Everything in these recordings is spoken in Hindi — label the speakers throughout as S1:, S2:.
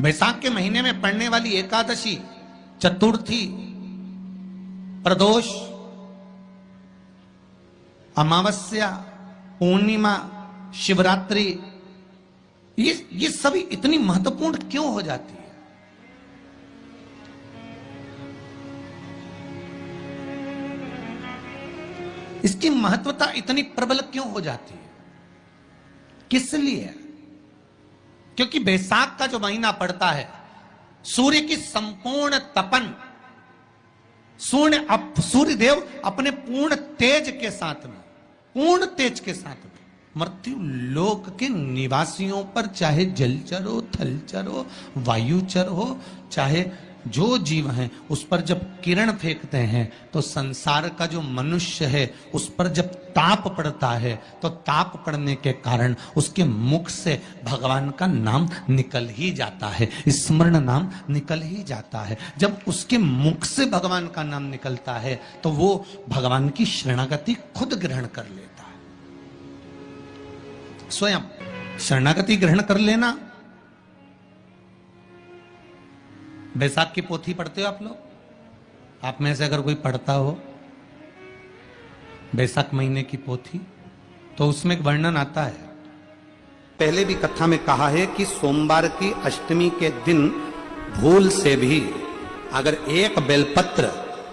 S1: वैशाख के महीने में पड़ने वाली एकादशी, चतुर्थी, प्रदोष, अमावस्या, पूर्णिमा, शिवरात्रि, ये सभी इतनी महत्वपूर्ण क्यों हो जाती है? इसकी महत्वता इतनी प्रबल क्यों हो जाती है? किस लिए? क्योंकि बैसाख का जो महीना पड़ता है, सूर्य की संपूर्ण तपन, सूर्य देव अपने पूर्ण तेज के साथ में, पूर्ण तेज के साथ में मृत्यु लोक के निवासियों पर, चाहे जलचर हो, थलचर हो, वायुचर हो, चाहे जो जीव हैं, उस पर जब किरण फेंकते हैं तो संसार का जो मनुष्य है उस पर जब ताप पड़ता है तो ताप पड़ने के कारण उसके मुख से भगवान का नाम निकल ही जाता है, स्मरण नाम निकल ही जाता है। जब उसके मुख से भगवान का नाम निकलता है तो वो भगवान की शरणागति खुद ग्रहण कर लेता है। स्वयं शरणागति ग्रहण कर लेना। बैसाख की पोथी पढ़ते हो आप लोग? आप में से अगर कोई पढ़ता हो बैसाख महीने की पोथी, तो उसमें एक वर्णन आता है। पहले भी कथा में कहा है कि सोमवार की अष्टमी के दिन भूल से भी अगर एक बेलपत्र,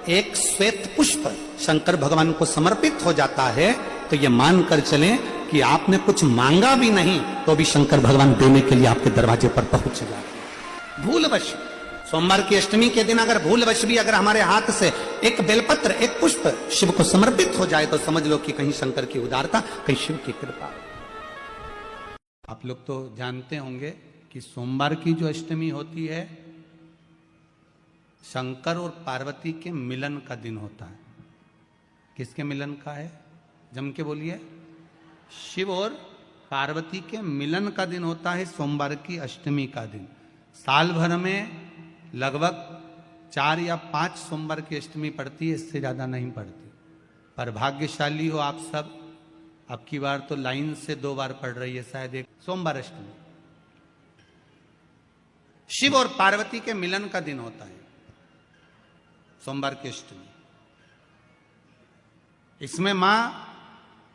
S1: एक श्वेत पुष्प शंकर भगवान को समर्पित हो जाता है तो ये मानकर चलें कि आपने कुछ मांगा भी नहीं तो भी शंकर भगवान देने के लिए आपके दरवाजे पर पहुंच जाए। भूलवश सोमवार की अष्टमी के दिन अगर भूलवश भी अगर हमारे हाथ से एक बेलपत्र, एक पुष्प शिव को समर्पित हो जाए तो समझ लो कि कहीं शंकर की उदारता, कहीं शिव की कृपा। आप लोग तो जानते होंगे कि सोमवार की जो अष्टमी होती है शंकर और पार्वती के मिलन का दिन होता है। किसके मिलन का है? जम के बोलिए। शिव और पार्वती के मिलन का दिन होता है सोमवार की अष्टमी का दिन। साल भर में लगभग 4 या 5 सोमवार की अष्टमी पड़ती है, इससे ज्यादा नहीं पड़ती। पर भाग्यशाली हो आप सब, अब की बार तो लाइन से 2 बार पड़ रही है शायद एक सोमवार अष्टमी। शिव और पार्वती के मिलन का दिन होता है सोमवार की अष्टमी। इसमें मां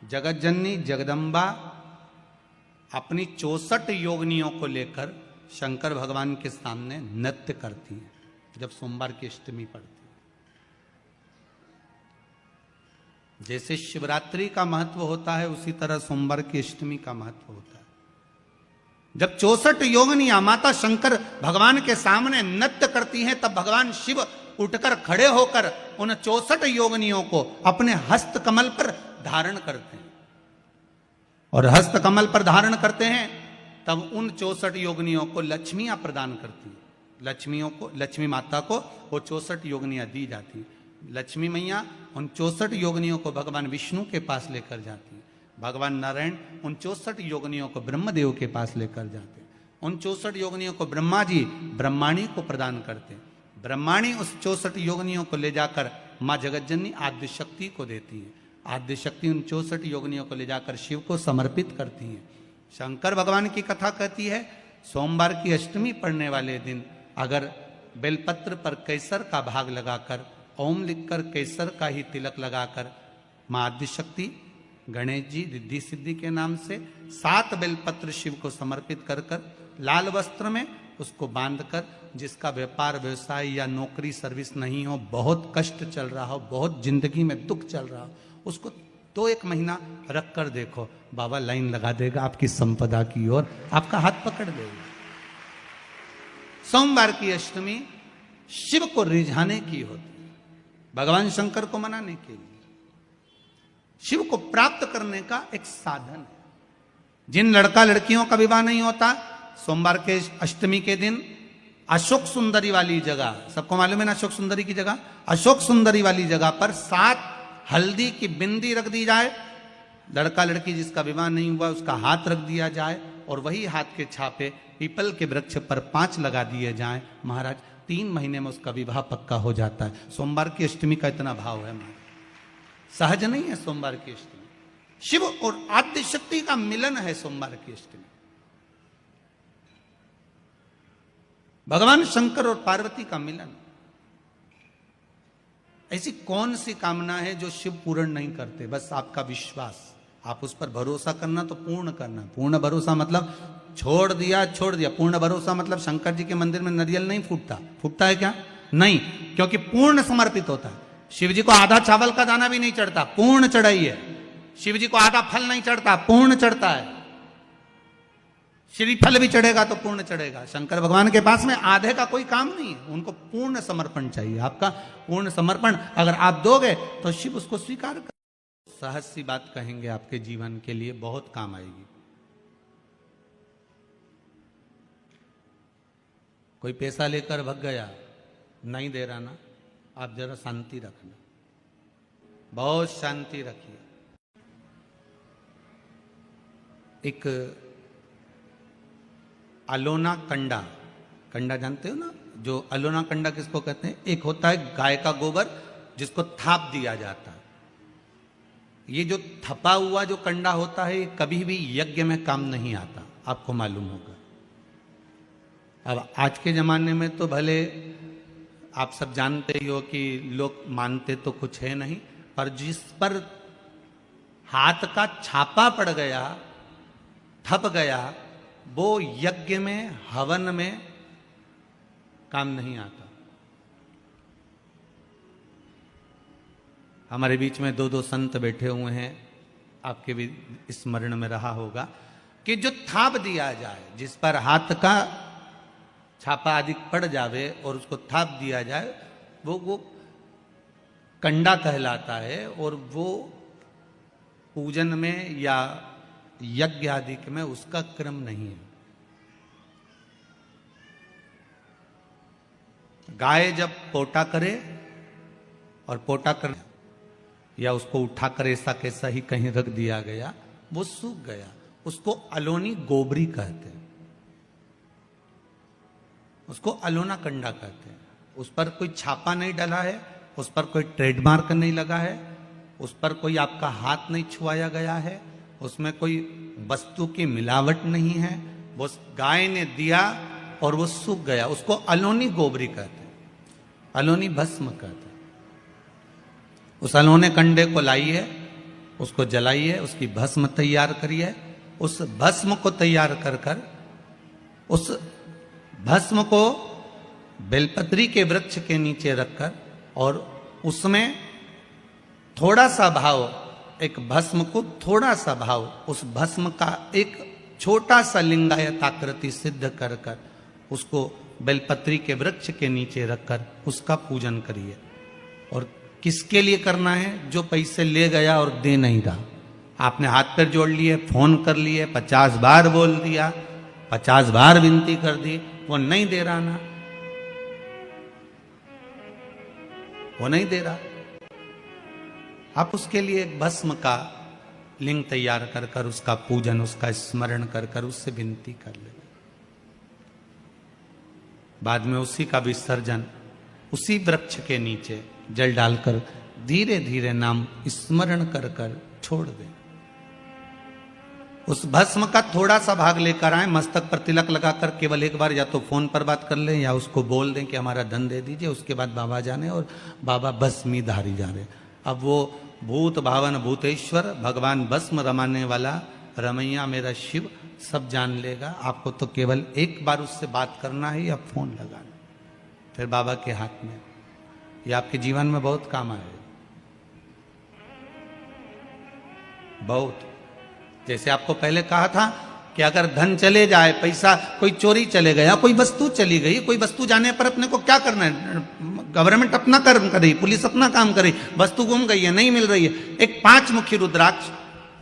S1: जगत जननी जगदम्बा अपनी 64 योगिनियों को लेकर शंकर भगवान के सामने नृत्य करती हैं जब सोमवार की अष्टमी पड़ती है। जैसे शिवरात्रि का महत्व होता है उसी तरह सोमवार की अष्टमी का महत्व होता है। जब 64 योगिनियां माता शंकर भगवान के सामने नृत्य करती हैं तब भगवान शिव उठकर खड़े होकर उन 64 योगिनियों को अपने हस्त कमल पर धारण करते हैं। और हस्त कमल पर धारण करते हैं तब उन 64 योगिनियों को लक्ष्मियां प्रदान करती हैं। लक्ष्मी माता को वो 64 योगिनियां दी जाती हैं। लक्ष्मी मैया उन 64 योगिनियों को भगवान विष्णु के पास लेकर जाती है। भगवान नारायण उन 64 योगिनियों को ब्रह्मदेव के पास लेकर जाते हैं। उन 64 योगिनियों को ब्रह्मा जी ब्रह्माणी को प्रदान करते हैं। ब्रह्माणी उस 64 योगिनियों को ले जाकर माँ जगतजननी आद्य शक्ति को देती है। आद्य शक्ति उन 64 योगिनियों को ले जाकर शिव को समर्पित करती है। शंकर भगवान की कथा कहती है सोमवार की अष्टमी पड़ने वाले दिन अगर बेलपत्र पर केसर का भाग लगाकर, ओम लिखकर केसर का ही तिलक लगाकर मां आद्य शक्ति गणेश जी रिद्धि सिद्धि के नाम से 7 बेलपत्र शिव को समर्पित कर कर लाल वस्त्र में उसको बांधकर, जिसका व्यापार व्यवसाय या नौकरी सर्विस नहीं हो, बहुत कष्ट चल रहा हो, बहुत जिंदगी में दुख चल रहा हो, उसको 2-1 महीना रख कर देखो, बाबा लाइन लगा देगा आपकी संपदा की ओर, आपका हाथ पकड़ देगा। सोमवार की अष्टमी शिव को रिझाने की होती है, भगवान शंकर को मनाने के लिए, शिव को प्राप्त करने का एक साधन है। जिन लड़का लड़कियों का विवाह नहीं होता सोमवार के अष्टमी के दिन अशोक सुंदरी वाली जगह, सबको मालूम है ना अशोक सुंदरी की जगह, अशोक सुंदरी वाली जगह पर 7 हल्दी की बिंदी रख दी जाए। लड़का लड़की जिसका विवाह नहीं हुआ उसका हाथ रख दिया जाए और वही हाथ के छापे पीपल के वृक्ष पर 5 लगा दिए जाएं। महाराज 3 महीने में उसका विवाह पक्का हो जाता है। सोमवार की अष्टमी का इतना भाव है महाराज, सहज नहीं है सोमवार की अष्टमी। शिव और आद्य शक्ति का मिलन है सोमवार की अष्टमी। भगवान शंकर और पार्वती का मिलन। ऐसी कौन सी कामना है जो शिव पूर्ण नहीं करते? बस आपका विश्वास, आप उस पर भरोसा करना तो पूर्ण करना। पूर्ण भरोसा मतलब छोड़ दिया। पूर्ण भरोसा मतलब शंकर जी के मंदिर में नारियल नहीं फूटता। फूटता है क्या? नहीं, क्योंकि पूर्ण समर्पित होता है। शिव जी को आधा चावल का दाना भी नहीं चढ़ता, पूर्ण चढ़ाई है। शिव जी को आधा फल नहीं चढ़ता, पूर्ण चढ़ता है। श्रीफल भी चढ़ेगा तो पूर्ण चढ़ेगा। शंकर भगवान के पास में आधे का कोई काम नहीं है, उनको पूर्ण समर्पण चाहिए। आपका पूर्ण समर्पण अगर आप दोगे तो शिव उसको स्वीकार कर। सहज सी बात कहेंगे, आपके जीवन के लिए बहुत काम आएगी। कोई पैसा लेकर भग गया, नहीं दे रहा ना, आप जरा शांति रखना, बहुत शांति रखिए। एक अलोना कंडा, कंडा जानते हो ना, जो अलोना कंडा किसको कहते हैं? एक होता है गाय का गोबर जिसको थाप दिया जाता है। ये जो थपा हुआ जो कंडा होता है, ये कभी भी यज्ञ में काम नहीं आता, आपको मालूम होगा। अब आज के जमाने में तो भले आप सब जानते ही हो कि लोग मानते तो कुछ है नहीं, पर जिस पर हाथ का छापा पड़ गया, थप गया, वो यज्ञ में, हवन में काम नहीं आता। हमारे बीच में दो संत बैठे हुए हैं, आपके भी स्मरण में रहा होगा कि जो थाप दिया जाए, जिस पर हाथ का छापा आदि पड़ जावे और उसको थाप दिया जाए, वो कंडा कहलाता है। और वो पूजन में या यज्ञ आदि में उसका क्रम नहीं है। गाय जब पोटा करे और पोटा कर या उसको उठाकर ऐसा कैसा ही कहीं रख दिया गया, वो सूख गया, उसको अलोनी गोबरी कहते हैं, उसको अलोना कंडा कहते हैं। उस पर कोई छापा नहीं डला है, उस पर कोई ट्रेडमार्क नहीं लगा है, उस पर कोई आपका हाथ नहीं छुआया गया है, उसमें कोई वस्तु की मिलावट नहीं है। वो गाय ने दिया और वो सूख गया, उसको अलोनी गोबरी कहते हैं, अलोनी भस्म कहते हैं। उस अलोने कंडे को लाइए, उसको जलाइए, उसकी भस्म तैयार करिए। उस भस्म को तैयार कर कर उस भस्म को बेलपत्री के वृक्ष के नीचे रखकर और उसमें थोड़ा सा भाव, एक भस्म को थोड़ा सा भाव, उस भस्म का एक छोटा सा लिंगायत आकृति सिद्ध कर कर उसको बेलपत्री के वृक्ष के नीचे रखकर उसका पूजन करिए। और किसके लिए करना है? जो पैसे ले गया और दे नहीं रहा। आपने हाथ पैर जोड़ लिए, फोन कर लिए, 50 बार बोल दिया, 50 बार विनती कर दी, वो नहीं दे रहा ना, वो नहीं दे रहा। आप उसके लिए एक भस्म का लिंग तैयार कर कर उसका पूजन, उसका स्मरण कर कर उससे विनती कर ले। बाद में उसी का विसर्जन उसी वृक्ष के नीचे जल डालकर धीरे धीरे नाम स्मरण कर कर छोड़ दे। उस भस्म का थोड़ा सा भाग लेकर आए, मस्तक पर तिलक लगाकर केवल एक बार या तो फोन पर बात कर लें या उसको बोल दें कि हमारा धन दे दीजिए। उसके बाद बाबा जाने और बाबा भस्मी धारी जा रहे। अब वो भूत भावन भूतेश्वर भगवान भस्म रमाने वाला रमैया मेरा शिव सब जान लेगा। आपको तो केवल एक बार उससे बात करना है या फोन लगाना, फिर बाबा के हाथ में। ये आपके जीवन में बहुत काम आएगा, बहुत। जैसे आपको पहले कहा था कि अगर धन चले जाए, पैसा कोई चोरी चले गया, कोई वस्तु चली गई, कोई वस्तु जाने पर अपने को क्या करना है? गवर्नमेंट अपना कर्म कर रही, पुलिस अपना काम कर रही, वस्तु गुम गई है, नहीं मिल रही है। एक 5 मुखी रुद्राक्ष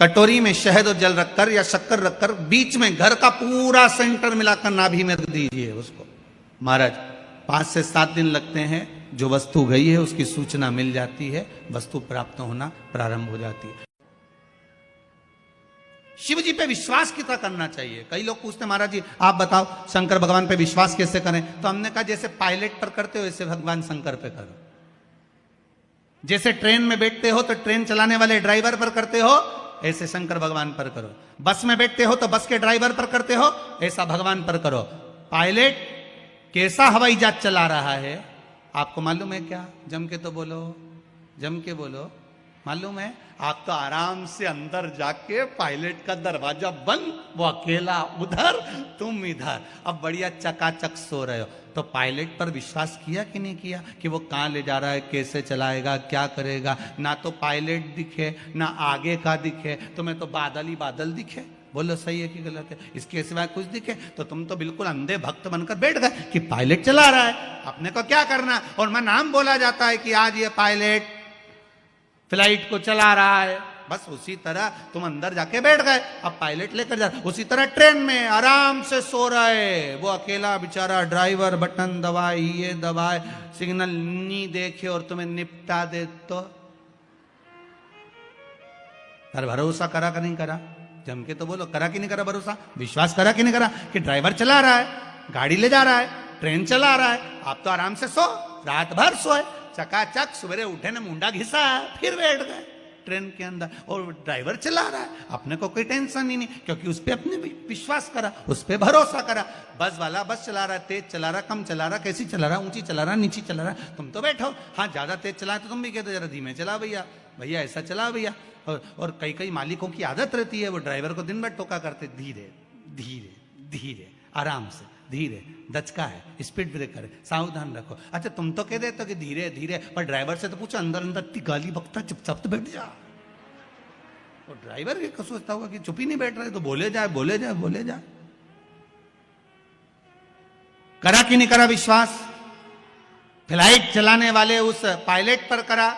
S1: कटोरी में शहद और जल रखकर या शक्कर रखकर बीच में घर का पूरा सेंटर मिलाकर नाभि में रख दीजिए उसको। महाराज 5 से 7 दिन लगते हैं, जो वस्तु गई है उसकी सूचना मिल जाती है, वस्तु प्राप्त होना प्रारंभ हो जाती है। शिव जी पे विश्वास कितना करना चाहिए? कई लोग पूछते हैं महाराज जी आप बताओ शंकर भगवान पे विश्वास कैसे करें? तो हमने कहा जैसे पायलट पर करते हो वैसे भगवान शंकर पे करो। जैसे ट्रेन में बैठते हो तो ट्रेन चलाने वाले ड्राइवर पर करते हो, ऐसे शंकर भगवान पर करो। बस में बैठते हो तो बस के ड्राइवर पर करते हो, ऐसा भगवान पर करो। पायलट कैसा हवाई जहाज चला रहा है आपको मालूम है क्या? जम के तो बोलो, जम के बोलो। मालूम है? आप तो आराम से अंदर जाके पायलट का दरवाजा बंद, वो अकेला उधर, तुम इधर, अब बढ़िया चकाचक सो रहे हो। तो पायलट पर विश्वास किया कि नहीं किया कि वो कहाँ ले जा रहा है, कैसे चलाएगा, क्या करेगा? ना तो पायलट दिखे, ना आगे का दिखे, तुम्हें तो बादल ही बादल दिखे। बोलो सही है कि गलत है? इसके सिवाय कुछ दिखे तो तुम तो बिल्कुल अंधे भक्त बनकर बैठ गए कि पायलट चला रहा है, अपने को क्या करना। और मैं नाम बोला जाता है कि आज ये पायलट फ्लाइट को चला रहा है, बस उसी तरह तुम अंदर जाके बैठ गए, अब पायलट लेकर जा। उसी तरह ट्रेन में आराम से सो रहे, वो अकेला बेचारा ड्राइवर बटन दबाए, ये दबाए, सिग्नल नहीं देखे और तुम्हें निपटा दे। तो पर भरोसा करा कि नहीं करा? जम के तो बोलो, करा कि नहीं करा भरोसा? विश्वास करा कि नहीं करा कि ड्राइवर चला रहा है, गाड़ी ले जा रहा है, ट्रेन चला रहा है, आप तो आराम से सो, रात भर सोए, चकाचक सवेरे उठे ना मुंडा घिसा, फिर बैठ गए ट्रेन के अंदर, और ड्राइवर चला रहा है, अपने को कोई टेंशन ही नहीं, क्योंकि उस पर अपने विश्वास करा, उस पर भरोसा करा। बस वाला बस चला रहा है, तेज चला रहा, कम चला रहा, कैसी चला रहा, ऊंची चला रहा, नीची चला रहा, तुम तो बैठो। हाँ, ज्यादा तेज चला तो तुम भी कहते जरा धीमे चला भैया, भैया ऐसा चला भैया। और कई कई मालिकों की आदत रहती है, वो ड्राइवर को दिन भर टोका करते, धीरे धीरे धीरे, आराम से, धीरे, दचका है, स्पीड ब्रेकर है, सावधान रखो। अच्छा, तुम तो कह देते हो कि धीरे धीरे, पर ड्राइवर से तो पूछो, अंदर अंदर इतनी गाली बकता, चुपचाप तो बैठ जा। और ड्राइवर क्या सोचता होगा कि चुप ही नहीं बैठ रहे, तो बोले जाए बोले जाए बोले जाए। करा कि नहीं करा विश्वास? फ्लाइट चलाने वाले उस पायलट पर करा,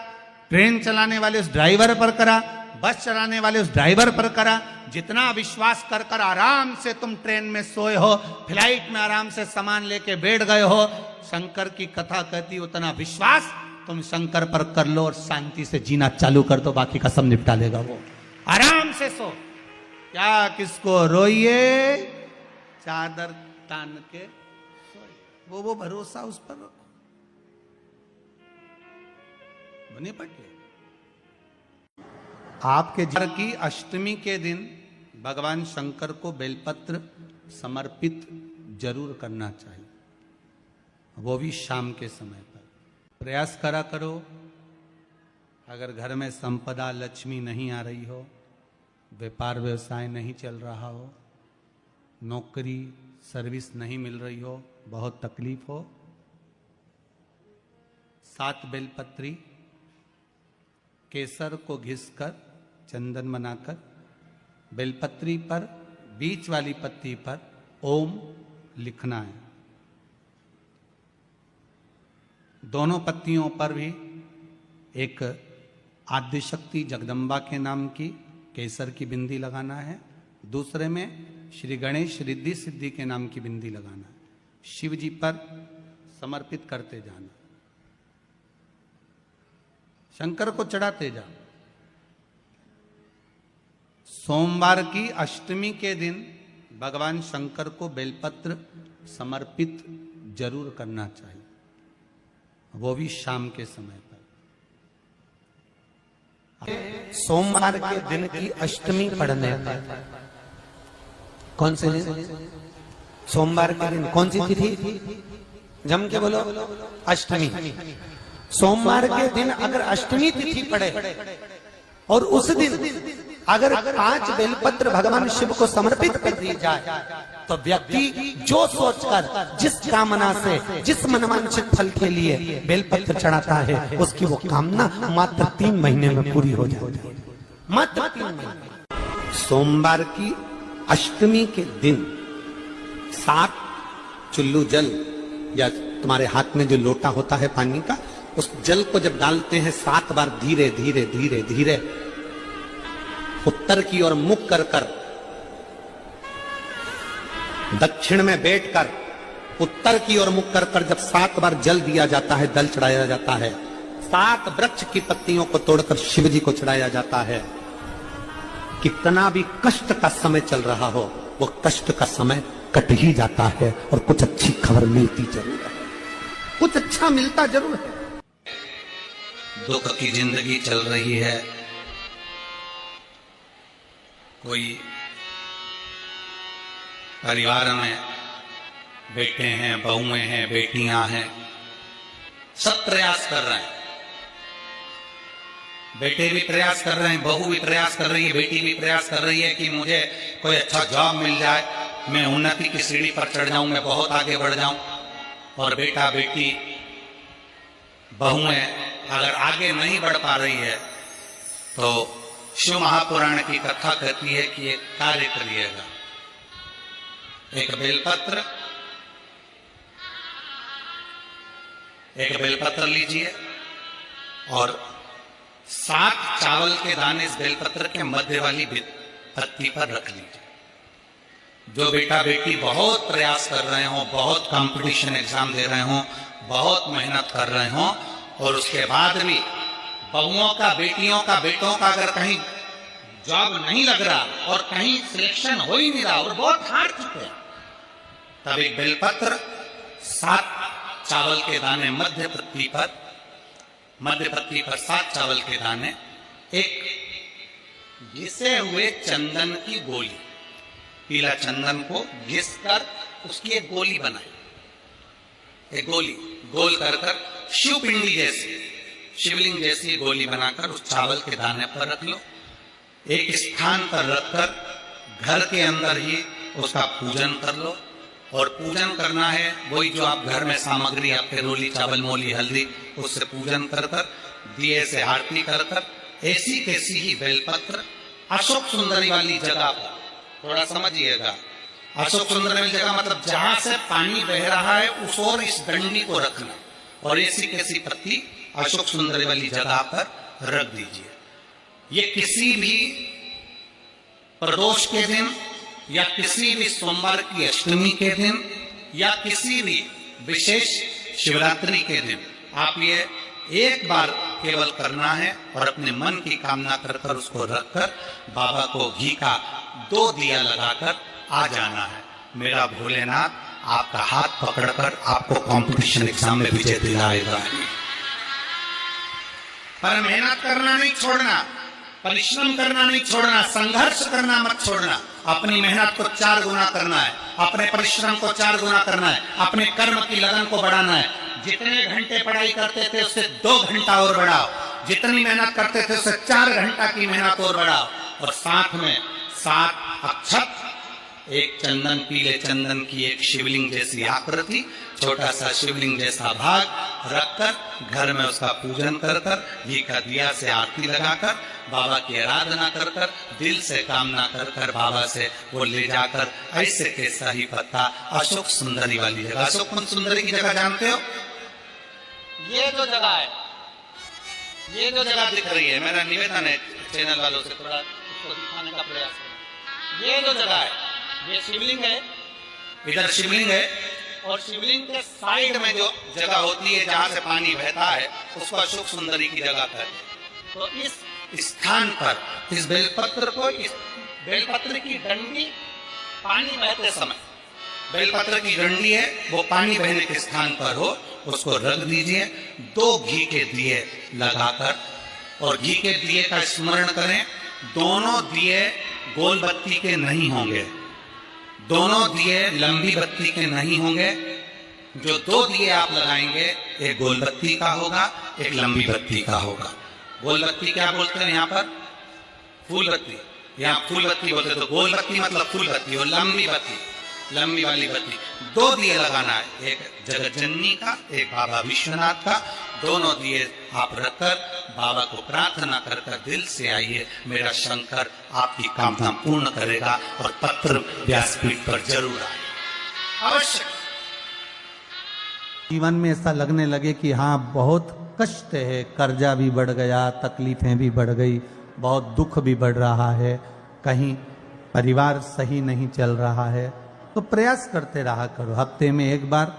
S1: ट्रेन चलाने वाले उस ड्राइवर पर करा, बस चलाने वाले उस ड्राइवर पर करा। जितना विश्वास कर कर आराम से तुम ट्रेन में सोए हो, फ्लाइट में आराम से सामान लेके बैठ गए हो, शंकर की कथा कहती उतना विश्वास तुम शंकर पर कर लो और शांति से जीना चालू कर दो, बाकी का सब निपटा लेगा वो। आराम से सो, क्या किसको रोइए, चादर तान के सोइए, वो भरोसा उस पर रखो। बने पटे आपके घर की अष्टमी के दिन भगवान शंकर को बेलपत्र समर्पित जरूर करना चाहिए, वो भी शाम के समय पर। प्रयास करा करो, अगर घर में संपदा लक्ष्मी नहीं आ रही हो, व्यापार व्यवसाय नहीं चल रहा हो, नौकरी सर्विस नहीं मिल रही हो, बहुत तकलीफ हो, 7 बेलपत्री केसर को घिसकर चंदन बनाकर बेलपत्री पर बीच वाली पत्ती पर ओम लिखना है। दोनों पत्तियों पर भी एक आद्यशक्ति जगदम्बा के नाम की केसर की बिंदी लगाना है, दूसरे में श्री गणेश रिद्धि सिद्धि के नाम की बिंदी लगाना है। शिव जी पर समर्पित करते जाना, शंकर को चढ़ाते जाओ। सोमवार की अष्टमी के दिन भगवान शंकर को बेलपत्र समर्पित जरूर करना चाहिए, वो भी शाम के समय पर।
S2: सोमवार के दिन की अष्टमी पढ़ने पर, कौन से दिन? सोमवार के दिन कौन सी तिथि? जम के बोलो, अष्टमी। सोमवार के दिन अगर अष्टमी तिथि पड़े और उस दिन अगर 5 बेलपत्र भगवान शिव को समर्पित कर दी जाए, तो व्यक्ति जो सोचकर, जिस कामना से, जिस मनवांछित फल के लिए बेलपत्र चढ़ाता है, उसकी वो कामना मात्र 3 महीने में पूरी हो जाती है, मात्र 3 महीने।
S1: सोमवार की अष्टमी के दिन 7 चुल्लू जल, या तुम्हारे हाथ में जो लोटा होता है पानी का, उस जल को जब डालते हैं 7 बार धीरे धीरे धीरे धीरे उत्तर की ओर मुख कर कर, दक्षिण में बैठकर उत्तर की ओर मुख कर कर जब 7 बार जल दिया जाता है, दल चढ़ाया जाता है, 7 वृक्ष की पत्तियों को तोड़कर शिव जी को चढ़ाया जाता है। कितना भी कष्ट का समय चल रहा हो, वो कष्ट का समय कट ही जाता है और कुछ अच्छी खबर मिलती जरूर है, कुछ अच्छा मिलता जरूर है। दुख की जिंदगी चल रही है, कोई परिवार में बेटे हैं, बहुएं हैं, बेटियां हैं, सब प्रयास कर रहे हैं। बेटे भी प्रयास कर रहे हैं, बहू भी प्रयास कर रही है, बेटी भी प्रयास कर रही है कि मुझे कोई अच्छा जॉब मिल जाए, मैं उन्नति की सीढ़ी पर चढ़ जाऊं, मैं बहुत आगे बढ़ जाऊं। और बेटा बेटी बहुएं अगर आगे नहीं बढ़ पा रही है तो शिव महापुराण की कथा कहती है कि एक कार्य करिएगा। एक बेलपत्र लीजिए और 7 चावल के दाने इस बेलपत्र के मध्य वाली पत्ती पर रख लीजिए। जो बेटा बेटी बहुत प्रयास कर रहे हो, बहुत कंपटीशन एग्जाम दे रहे हो, बहुत मेहनत कर रहे हो और उसके बाद भी बहुओं का, बेटियों का, बेटों का अगर कहीं जॉब नहीं लग रहा और कहीं सिलेक्शन हो ही नहीं रहा और बहुत हार चुके हैं, तब एक बेलपत्र 7 चावल के दाने मध्य पत्ती पर 7 चावल के दाने, एक घिसे हुए चंदन की गोली, पीला चंदन को घिस कर उसकी एक गोली बनाई। एक गोली गोल कर शिवपिंडी जैसी, शिवलिंग जैसी गोली बनाकर उस चावल के दाने पर रख लो। एक स्थान पर रखकर घर के अंदर ही उसका पूजन कर लो। और पूजन करना है वही जो आप घर में सामग्री, आपके रोली, चावल, मोली, हल्दी, उससे पूजन कर दिए से आरती कर ऐसी कैसी ही बेलपत्र अशोक सुंदरी वाली जगह पर, थोड़ा समझिएगा, अशोक सुंदरी वाली जगह मतलब जहां से पानी बह रहा है उस ओर इस डंडी को रखना और ऐसी कैसी पत्ती अशोक सुंदरी वाली जगह पर रख दीजिए। ये किसी भी प्रदोष के दिन या किसी भी सोमवार की अष्टमी के दिन या किसी भी विशेष शिवरात्रि के दिन आप ये एक बार केवल करना है और अपने मन की कामना कर उसको रखकर बाबा को घी का 2 दिया लगाकर आ जाना है। मेरा भोलेनाथ आपका हाथ पकड़कर आपको कंपटीशन एग्जाम में विजय दिलाएगा। पर मेहनत करना नहीं छोड़ना, परिश्रम करना नहीं छोड़ना, संघर्ष करना मत छोड़ना। अपनी मेहनत को 4 गुना करना है, अपने परिश्रम को 4 गुना करना है, अपने कर्म की लगन को बढ़ाना है। जितने घंटे पढ़ाई करते थे उससे 2 घंटा और बढ़ाओ, जितनी मेहनत करते थे उससे 4 घंटा की मेहनत और बढ़ाओ। और साथ में 7 अक्षत, एक चंदन, पीले चंदन की एक शिवलिंग जैसी आकृति, छोटा सा शिवलिंग जैसा भाग रखकर घर में उसका पूजन कर घी का दिया से आरती लगाकर बाबा की आराधना कर दिल से कामना कर बाबा से वो ले जाकर ऐसे कैसा ही पत्ता अशोक सुंदरी वाली जगह, अशोक सुंदरी की जगह जानते हो? ये जो जगह है, ये जो जगह दिख रही है, मेरा निवेदन है चैनल वालों से थोड़ा उसको दिखाने का प्रयास करें। ये जो जगह है, ये शिवलिंग है, इधर शिवलिंग है और शिवलिंग के साइड में जो जगह होती है जहां से पानी बहता है उसको अशोक सुंदरी की जगह कहते हैं। तो इस स्थान पर इस बेलपत्र को, इस बेलपत्र की डंडी पानी बहते समय, बेलपत्र की डंडी है वो पानी बहने के स्थान पर हो, उसको रख दीजिए। 2 घी के दिए लगाकर और घी के दिए का स्मरण करें। दोनों दिए गोल बत्ती के नहीं होंगे, दोनों दिए लंबी बत्ती के नहीं होंगे। जो 2 दिए आप लगाएंगे, एक गोल बत्ती का होगा, एक लंबी बत्ती का होगा। गोल बत्ती क्या बोलते हैं यहाँ पर? फूल बत्ती। यहाँ फूल बत्ती बोलते, तो गोल बत्ती मतलब फूल बत्ती और लंबी बत्ती, लंबी वाली बत्ती। 2 दिए लगाना है, एक जगत जननी का, एक बाबा विश्वनाथ का। दोनों दिए आप रखकर बाबा को प्रार्थना कर दिल से आइए, मेरा शंकर आपकी कामना पूर्ण करेगा और पत्र व्यासपीठ पर जरूर आए अवश्य।
S2: जीवन में ऐसा लगने लगे कि हाँ बहुत कष्ट है, कर्जा भी बढ़ गया, तकलीफें भी बढ़ गई, बहुत दुख भी बढ़ रहा है, कहीं परिवार सही नहीं चल रहा है, तो प्रयास करते रहा करो। हफ्ते में एक बार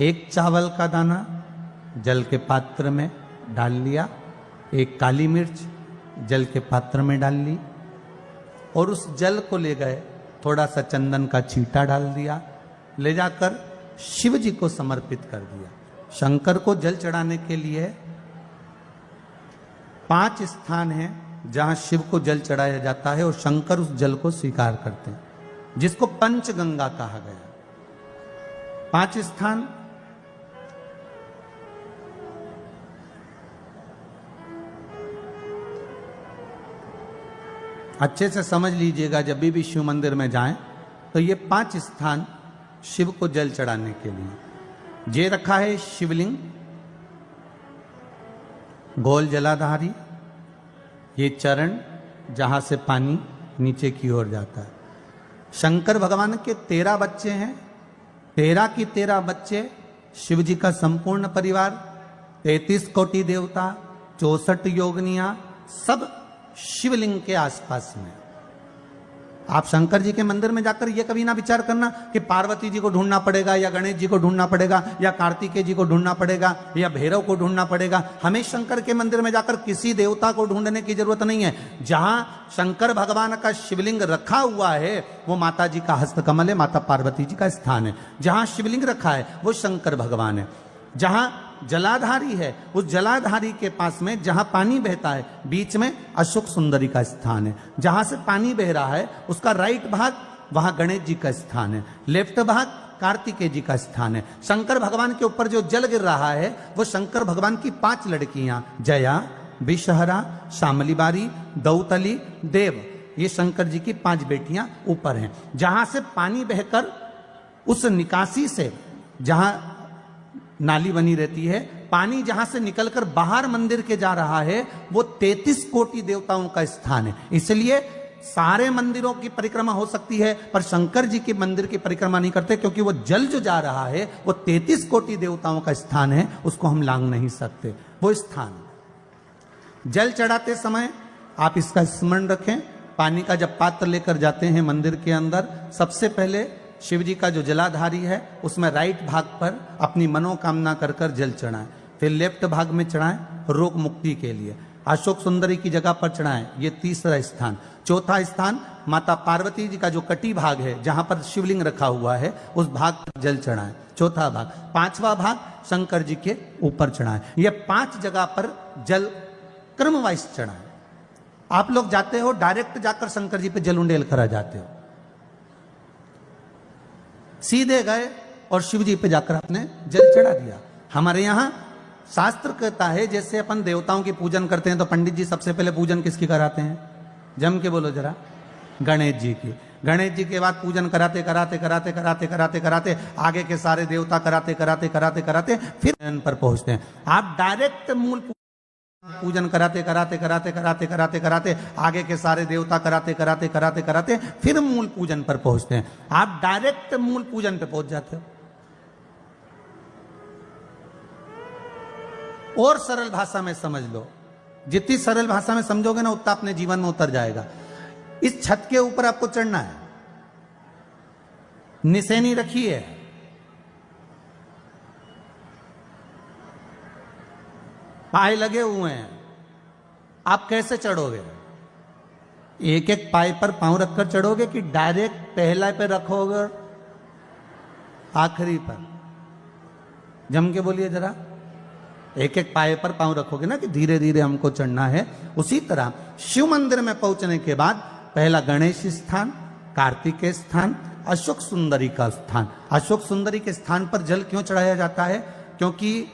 S2: 1 चावल का दाना जल के पात्र में डाल लिया, 1 काली मिर्च जल के पात्र में डाल ली और उस जल को ले गए, थोड़ा सा चंदन का छींटा डाल दिया, ले जाकर शिव जी को समर्पित कर दिया। शंकर को जल चढ़ाने के लिए 5 स्थान हैं जहां शिव को जल चढ़ाया जाता है और शंकर उस जल को स्वीकार करते हैं, जिसको पंचगंगा कहा गया।
S1: 5 स्थान अच्छे से समझ लीजिएगा, जब भी शिव मंदिर में जाएं तो ये 5 स्थान शिव को जल चढ़ाने के लिए ये रखा है। शिवलिंग, गोल जलाधारी, ये चरण जहां से पानी नीचे की ओर जाता है। शंकर भगवान के 13 बच्चे हैं, 13 की 13 बच्चे, शिव जी का संपूर्ण परिवार, 33 कोटि देवता, 64 योगनियां, सब शिवलिंग के आसपास में। आप शंकर जी के मंदिर में जाकर यह कभी ना विचार करना कि पार्वती जी को ढूंढना पड़ेगा या गणेश जी को ढूंढना पड़ेगा या कार्तिकेय जी को ढूंढना पड़ेगा या भैरव को ढूंढना पड़ेगा। हमें शंकर के मंदिर में जाकर किसी देवता को ढूंढने की जरूरत नहीं है। जहां शंकर भगवान का शिवलिंग रखा हुआ है वो माता जी का हस्तकमल है, माता पार्वती जी का स्थान है। जहां शिवलिंग रखा है वो शंकर भगवान है। जहां जलाधारी है उस जलाधारी के पास में जहां पानी बहता है बीच में अशोक सुंदरी का स्थान है। जहां से पानी बह रहा है उसका राइट भाग वहां गणेश जी का स्थान है, लेफ्ट भाग कार्तिकेय जी का स्थान है। शंकर भगवान के ऊपर जो जल गिर रहा है वो शंकर भगवान की 5 लड़कियां जया, विषहरा, शामली बारी, दौतली, देव, ये शंकर जी की 5 बेटियां ऊपर हैं। जहां से पानी बहकर उस निकासी से, जहां नाली बनी रहती है, पानी जहां से निकलकर बाहर मंदिर के जा रहा है वो 33 कोटि देवताओं का स्थान है। इसलिए सारे मंदिरों की परिक्रमा हो सकती है पर शंकर जी के मंदिर की परिक्रमा नहीं करते, क्योंकि वो जल जो जा रहा है वो 33 कोटि देवताओं का स्थान है, उसको हम लांग नहीं सकते। वो स्थान जल चढ़ाते समय आप इसका स्मरण रखें। पानी का जब पात्र लेकर जाते हैं मंदिर के अंदर, सबसे पहले शिव जी का जो जलाधारी है उसमें राइट भाग पर अपनी मनोकामना कर कर जल चढ़ाएं, फिर लेफ्ट भाग में चढ़ाएं रोग मुक्ति के लिए। अशोक सुंदरी की जगह पर चढ़ाएं, ये तीसरा स्थान। चौथा स्थान माता पार्वती जी का जो कटी भाग है जहां पर शिवलिंग रखा हुआ है उस भाग पर जल चढ़ाएं, चौथा भाग। 5वां भाग शंकर जी के ऊपर चढ़ाएं। ये 5 जगह पर जल क्रम वाइज चढ़ाएं। आप लोग जाते हो डायरेक्ट जाकर शंकर जी पे जल उंडेल करा जाते हो, सीधे गए और शिव जी पे जाकर आपने जल चढ़ा दिया। हमारे यहां शास्त्र कहता है जैसे अपन देवताओं की पूजन करते हैं तो पंडित जी सबसे पहले पूजन किसकी कराते हैं? जम के बोलो जरा, गणेश जी की। गणेश जी के बाद पूजन कराते कराते कराते कराते कराते कराते आगे के सारे देवता कराते कराते कराते कराते फिर इन पर पहुंचते हैं। आप डायरेक्ट मूल पूजन कराते कराते कराते कराते कराते कराते आगे के सारे देवता कराते कराते कराते कराते फिर मूल पूजन पर पहुंचते हैं। आप डायरेक्ट मूल पूजन पे पहुंच जाते हो। और सरल भाषा में समझ लो, जितनी सरल भाषा में समझोगे ना उतना अपने जीवन में उतर जाएगा। इस छत के ऊपर आपको चढ़ना है, निशानी रखी है, पाए लगे हुए हैं, आप कैसे चढ़ोगे? एक एक पाए पर पांव रखकर चढ़ोगे कि डायरेक्ट पहला पे रखोगे आखिरी पर? जम के बोलिए जरा, एक एक पाए पर पांव रखोगे ना कि धीरे धीरे हमको चढ़ना है। उसी तरह शिव मंदिर में पहुंचने के बाद पहला गणेश स्थान, कार्तिकेय स्थान, अशोक सुंदरी का स्थान। अशोक सुंदरी के स्थान पर जल क्यों चढ़ाया जाता है? क्योंकि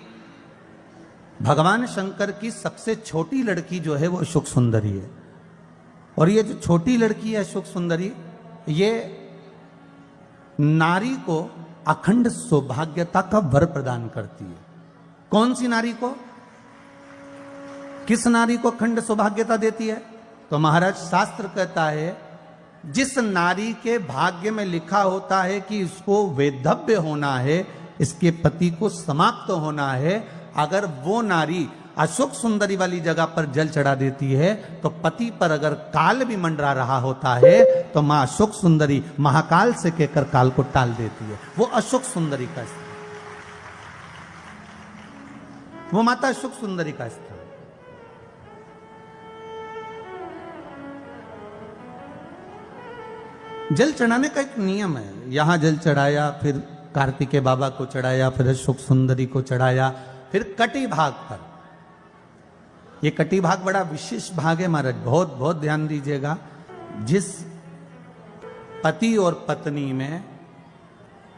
S1: भगवान शंकर की सबसे छोटी लड़की जो है वो अशोक सुंदरी है। और ये जो छोटी लड़की है अशोक सुंदरी, ये नारी को अखंड सौभाग्यता का वर प्रदान करती है। कौन सी नारी को? किस नारी को अखंड सौभाग्यता देती है? तो महाराज शास्त्र कहता है जिस नारी के भाग्य में लिखा होता है कि इसको वैधव्य होना है, इसके पति को समाप्त होना है, अगर वो नारी अशोक सुंदरी वाली जगह पर जल चढ़ा देती है तो पति पर अगर काल भी मंडरा रहा होता है तो मां अशोक सुंदरी महाकाल से कहकर काल को टाल देती है। वो अशोक सुंदरी का स्थान, वो माता अशोक सुंदरी का स्थान। जल चढ़ाने का एक नियम है। यहां जल चढ़ाया, फिर कार्तिकेय बाबा को चढ़ाया, फिर अशोक सुंदरी को चढ़ाया, फिर कटी भाग पर। ये कटी भाग बड़ा विशेष भाग है महाराज, बहुत बहुत ध्यान दीजिएगा। जिस पति और पत्नी में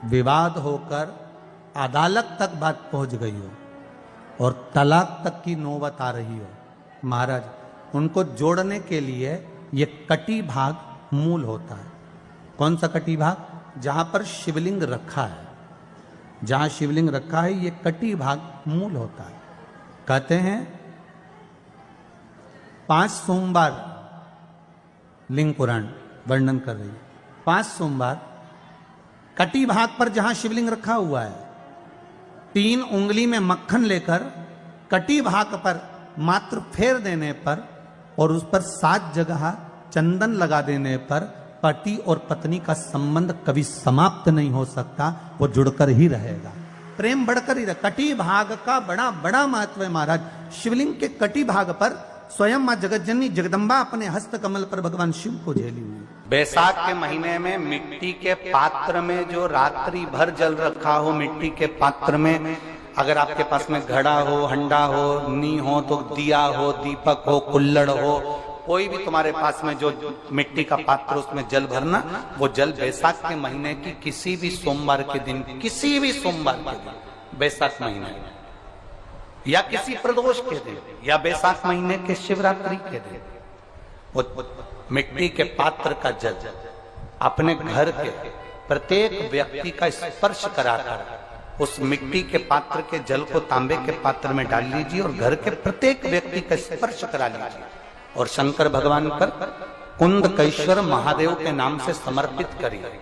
S1: विवाद होकर अदालत तक बात पहुंच गई हो और तलाक तक की नौबत आ रही हो, महाराज उनको जोड़ने के लिए ये कटी भाग मूल होता है। कौन सा कटी भाग? जहां पर शिवलिंग रखा है, जहां शिवलिंग रखा है ये कटी भाग मूल होता है। कहते हैं 5 सोमवार लिंग पुराण वर्णन कर रही है, 5 सोमवार कटी भाग पर जहां शिवलिंग रखा हुआ है, 3 उंगली में मक्खन लेकर कटी भाग पर मात्र फेर देने पर और उस पर 7 जगह चंदन लगा देने पर पति और पत्नी का संबंध कभी समाप्त नहीं हो सकता, वो जुड़कर ही रहेगा, प्रेम बढ़कर ही रहेगा। कटी भाग का बड़ा बड़ा महत्व है महाराज। शिवलिंग के कटी भाग पर स्वयं मां जगतजननी जगदम्बा अपने हस्त कमल पर भगवान शिव को झेली हुई।
S2: बैसाख के महीने में मिट्टी के पात्र में जो रात्रि भर जल रखा हो, मिट्टी के पात्र में अगर आपके पास में घड़ा हो, हंडा हो, नी हो, तो दिया हो, दीपक हो, कुल्लड़ हो, कोई भी तुम्हारे पास में जो मिट्टी का पात्र उसमें जल भरना, वो जल बैसाख के महीने की किसी भी सोमवार के दिन, किसी भी सोमवार के दिन, बैसाख महीने में या किसी प्रदोष के दिन या बैसाख महीने के शिवरात्रि के दिन, वो मिट्टी के पात्र का जल अपने घर के प्रत्येक व्यक्ति का स्पर्श कराकर उस मिट्टी के पात्र के जल को तांबे के पात्र में डाल लीजिए और घर के प्रत्येक व्यक्ति का स्पर्श करा लीजिए और शंकर भगवान पर कुंद कैश्वर महादेव के नाम से समर्पित करिए।